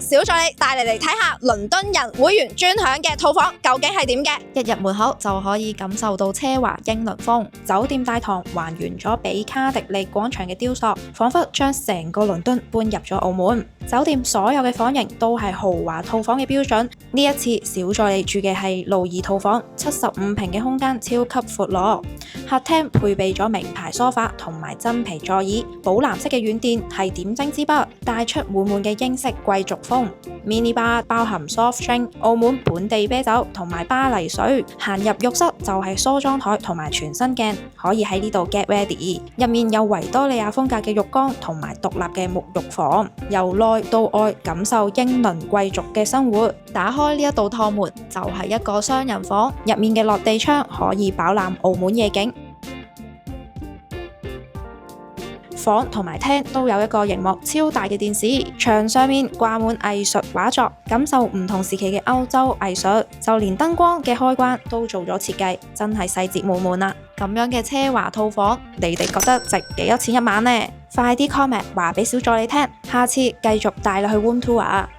小助理帶你嚟睇下倫敦人會員專享嘅套房究竟係點嘅。一入門口就可以感受到奢華英倫風，酒店大堂還原咗比卡迪利廣場嘅雕塑，仿佛將成個倫敦搬入咗澳門。酒店所有嘅房型都係豪華套房嘅標準。呢一次小助理住嘅係路易套房，75平嘅空間超級闊落，客廳配備咗名牌梳化同埋真皮座椅，寶藍色嘅軟墊係點睛之筆，帶出滿滿嘅英式貴族風。mini bar 包含 soft drink、澳門本地啤酒同埋巴黎水。行入浴室就係梳妝台同埋全身鏡，可以喺呢度 get ready。入面有維多利亞風格嘅浴缸同埋獨立嘅沐浴房，由內到外感受英倫貴族嘅生活。打開呢一道趟門就係一個雙人房，入面嘅落地窗可以飽覽澳門夜景。房同埋廳都有一個熒幕超大嘅電視，牆上面掛滿藝術畫作，感受唔同時期嘅歐洲藝術，就連燈光嘅開關都做咗設計，真係細節滿滿啦！咁樣嘅奢華套房，你哋覺得值幾多錢一晚呢？快啲 comment 話俾小助理聽，下次繼續帶你去 room tour啊！